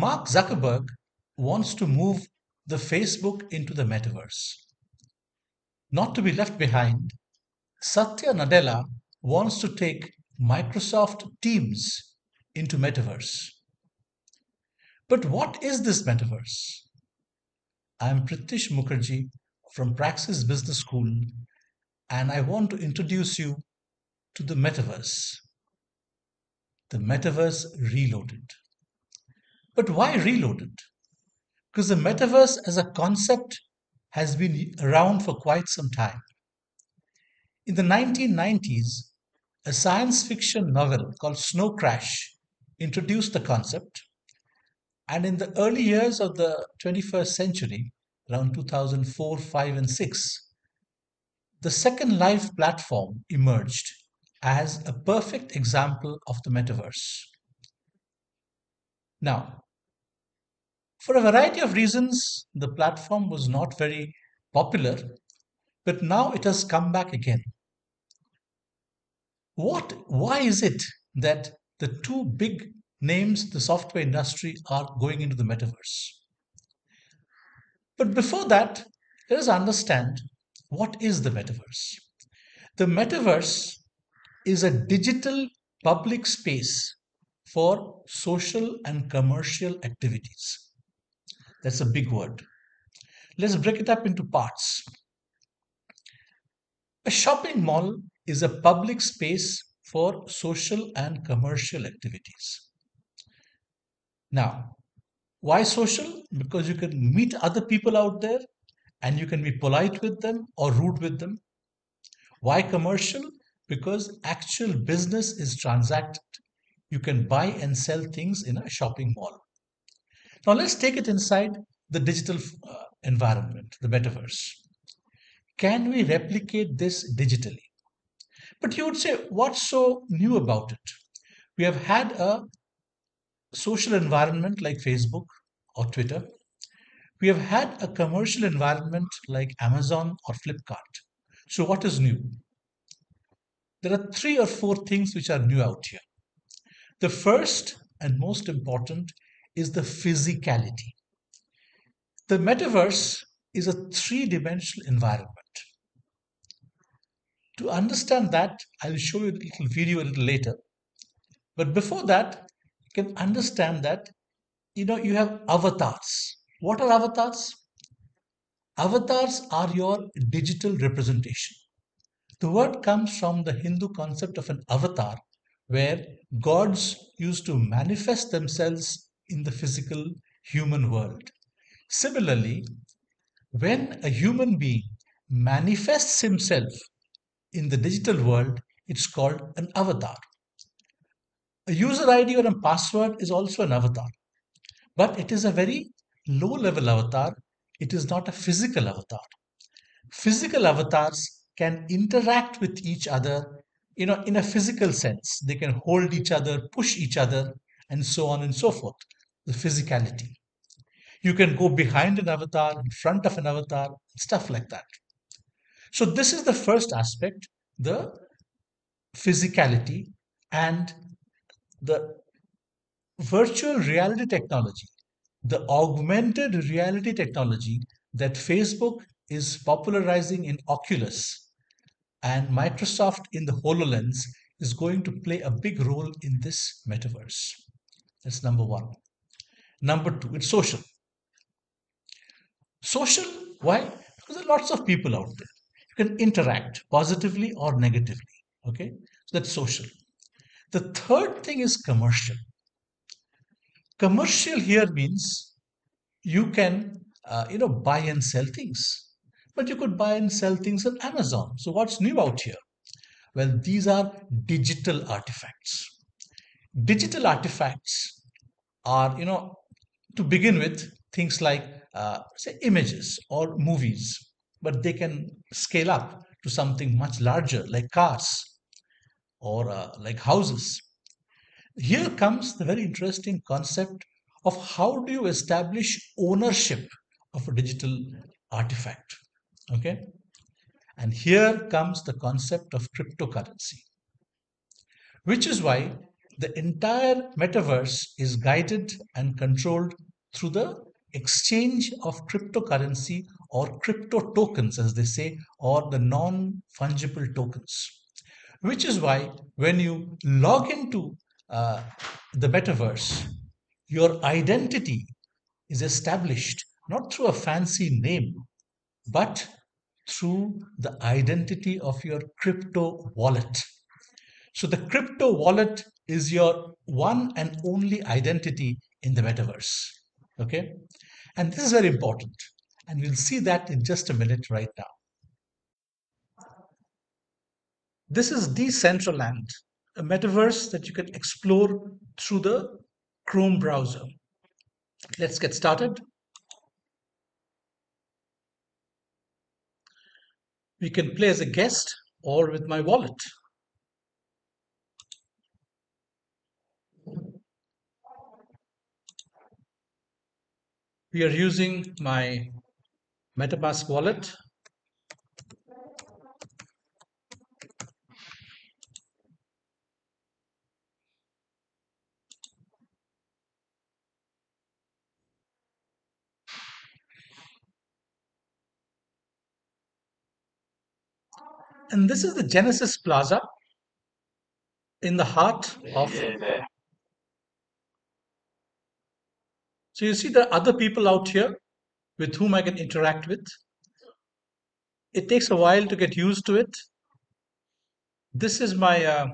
Mark Zuckerberg wants to move the Facebook into the metaverse. Not to be left behind, Satya Nadella wants to take Microsoft Teams into metaverse. But what is this metaverse? I am Pritish Mukherjee from Praxis Business School, and I want to introduce you to the metaverse. The metaverse reloaded. But why reloaded? Because the metaverse as a concept has been around for quite some time. In the 1990s, a science fiction novel called Snow Crash introduced the concept, and in the early years of the 21st century, around 2004, 5, and 6, the Second Life platform emerged as a perfect example of the metaverse. Now, for a variety of reasons, the platform was not very popular, but now it has come back again. Why is it that the two big names in the software industry are going into the metaverse? But before that, let us understand what is the metaverse. The metaverse is a digital public space for social and commercial activities. That's a big word. Let's break it up into parts. A shopping mall is a public space for social and commercial activities. Now, why social? Because you can meet other people out there and you can be polite with them or rude with them. Why commercial? Because actual business is transacted. You can buy and sell things in a shopping mall. Now, let's take it inside the digital environment, the metaverse. Can we replicate this digitally? But you would say, what's so new about it? We have had a social environment like Facebook or Twitter. We have had a commercial environment like Amazon or Flipkart. So, what is new? There are three or four things which are new out here. The first and most important is the physicality. The metaverse is a three-dimensional environment. To understand that, I'll show you a little video a little later. But before that, you can understand that you have avatars. What are avatars? Avatars are your digital representation. The word comes from the Hindu concept of an avatar, where gods used to manifest themselves in the physical human world. Similarly, when a human being manifests himself in the digital world, it's called an avatar. A user ID or a password is also an avatar, but it is a very low level avatar. It is not a physical avatar. Physical avatars can interact with each other, in a physical sense. They can hold each other, push each other, and so on and so forth. The physicality. You can go behind an avatar, in front of an avatar, stuff like that. So this is the first aspect, the physicality and the virtual reality technology, the augmented reality technology that Facebook is popularizing in Oculus and Microsoft in the HoloLens is going to play a big role in this metaverse. That's number one. Number two, it's social. Social, why? Because there are lots of people out there. You can interact positively or negatively. Okay, so that's social. The third thing is commercial. Commercial here means you can, buy and sell things, but you could buy and sell things on Amazon. So what's new out here? Well, these are digital artifacts. Digital artifacts are, to begin with, things like, say, images or movies, but they can scale up to something much larger, like cars or like houses. Here comes the very interesting concept of how do you establish ownership of a digital artifact. Okay. And here comes the concept of cryptocurrency, which is why the entire metaverse is guided and controlled through the exchange of cryptocurrency or crypto tokens, as they say, or the non fungible tokens. Which is why when you log into uh, the metaverse, your identity is established not through a fancy name, but through the identity of your crypto wallet. So the crypto wallet is your one and only identity in the metaverse. Okay. And this is very important. And we'll see that in just a minute right now. This is Decentraland, a metaverse that you can explore through the Chrome browser. Let's get started. We can play as a guest or with my wallet. We are using my MetaMask wallet. And this is the Genesis Plaza in the heart of. So you see there are other people out here with whom I can interact with. It takes a while to get used to it. This is my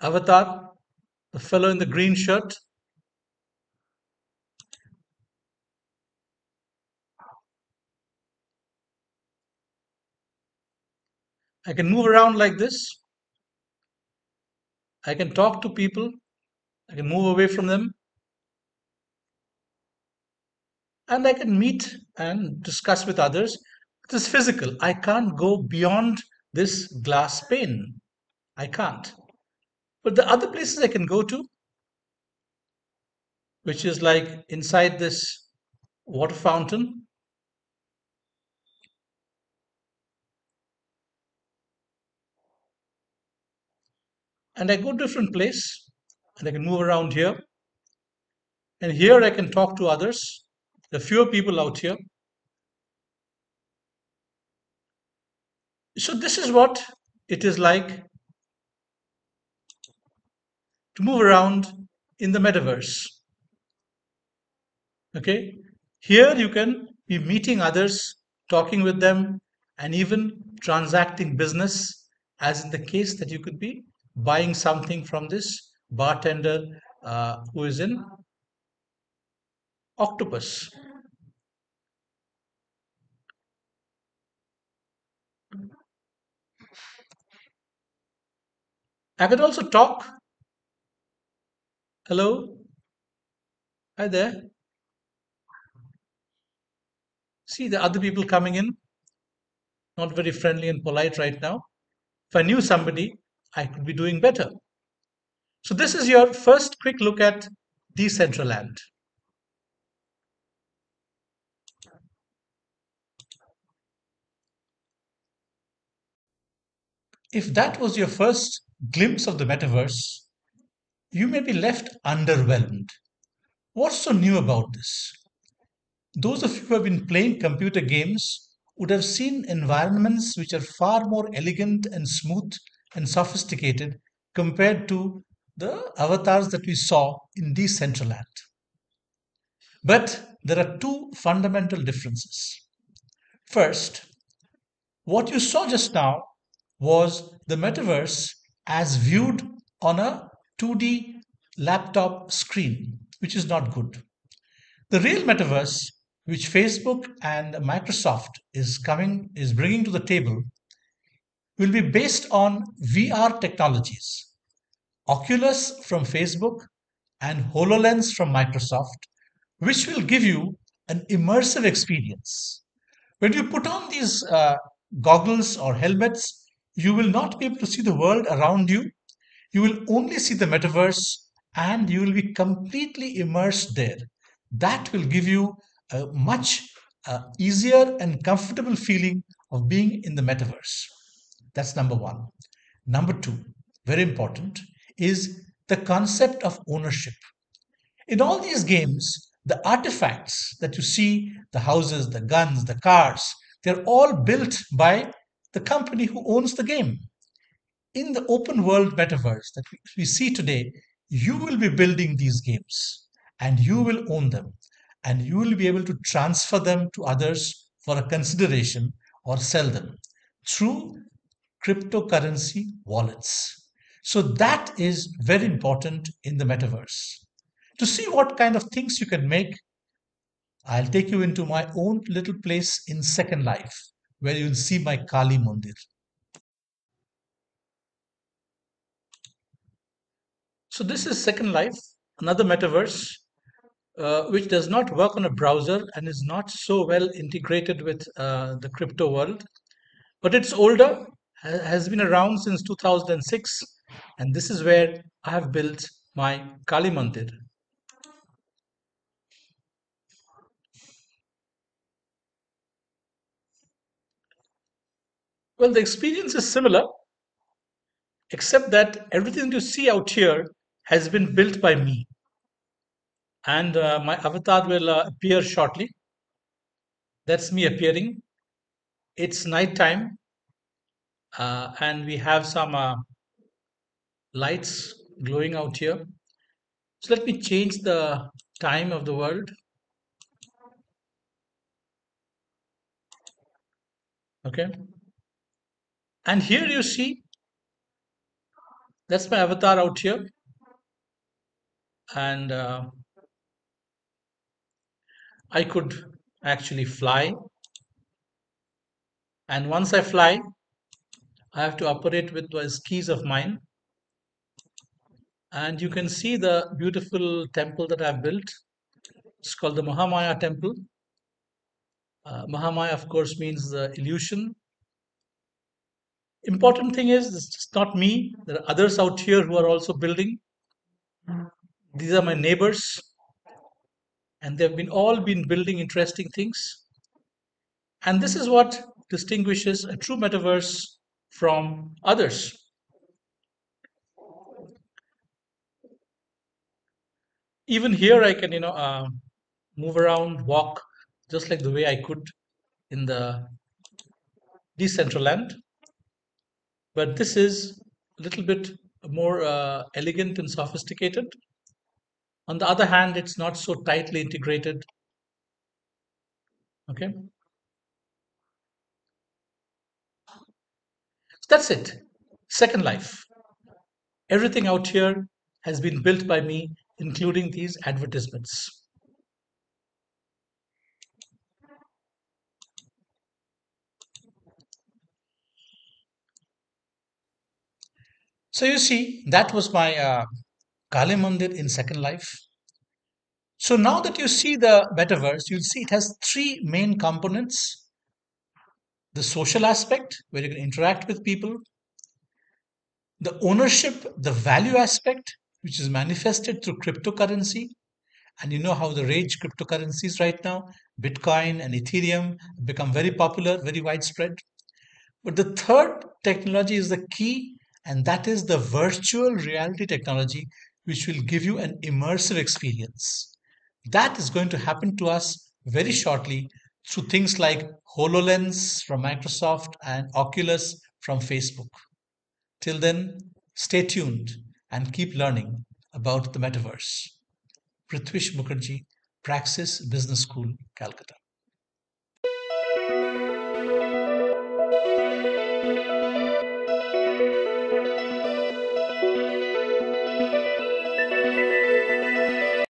avatar, the fellow in the green shirt. I can move around like this. I can talk to people. I can move away from them. And I can meet and discuss with others. It is physical. I can't go beyond this glass pane. I can't. But the other places I can go to, which is like inside this water fountain, and I go to a different place and I can move around here. And here I can talk to others. There are fewer people out here. So this is what it is like to move around in the metaverse. Okay. Here you can be meeting others, talking with them, and even transacting business, as in the case that you could be buying something from this bartender who is in Octopus. I could also talk. Hello, hi there. See the other people coming in, not very friendly and polite right now. If I knew somebody, I could be doing better. So this is your first quick look at Decentraland. If that was your first glimpse of the metaverse, you may be left underwhelmed. What's so new about this? Those of you who have been playing computer games would have seen environments which are far more elegant and smooth and sophisticated compared to the avatars that we saw in Decentraland. But there are two fundamental differences. First, what you saw just now was the metaverse as viewed on a 2D laptop screen, which is not good. The real metaverse, which Facebook and Microsoft is bringing to the table, will be based on VR technologies. Oculus from Facebook and HoloLens from Microsoft, which will give you an immersive experience. When you put on these goggles or helmets, you will not be able to see the world around you. You will only see the metaverse and you will be completely immersed there. That will give you a much easier and comfortable feeling of being in the metaverse. That's number one. Number two, very important, is the concept of ownership. In all these games, the artifacts that you see, the houses, the guns, the cars, they're all built by the company who owns the game. In the open world metaverse that we see today, you will be building these games and you will own them and you will be able to transfer them to others for a consideration or sell them through cryptocurrency wallets. So that is very important in the metaverse. To see what kind of things you can make, I'll take you into my own little place in Second Life, where you'll see my Kali Mandir. So this is Second Life, another metaverse, which does not work on a browser and is not so well integrated with the crypto world. But it's older, has been around since 2006, and this is where I have built my Kali Mandir. Well, the experience is similar, except that everything you see out here has been built by me. And my avatar will appear shortly. That's me appearing. It's night time, and we have some lights glowing out here. So let me change the time of the world. Okay. And here you see that's my avatar out here. And I could actually fly. And once I fly, I have to operate with those keys of mine. And you can see the beautiful temple that I've built. It's called the Mahamaya temple. Mahamaya, of course, means the illusion. Important thing is, it's just not me. There are others out here who are also building. These are my neighbors, and they've been all been building interesting things. And this is what distinguishes a true metaverse from others. Even here, I can, move around, walk, just like the way I could in the Decentraland. But this is a little bit more elegant and sophisticated. On the other hand, it's not so tightly integrated. Okay, so that's it. Second Life. Everything out here has been built by me, including these advertisements. So you see, that was my Kali Mandir in Second Life. So now that you see the metaverse, you'll see it has three main components: the social aspect, where you can interact with people; the ownership, the value aspect, which is manifested through cryptocurrency. And you know how the rage cryptocurrencies right now, Bitcoin and Ethereum, have become very popular, very widespread. But the third technology is the key, and that is the virtual reality technology, which will give you an immersive experience. That is going to happen to us very shortly through things like HoloLens from Microsoft and Oculus from Facebook. Till then, stay tuned and keep learning about the metaverse. Prithvish Mukherjee, Praxis Business School, Calcutta.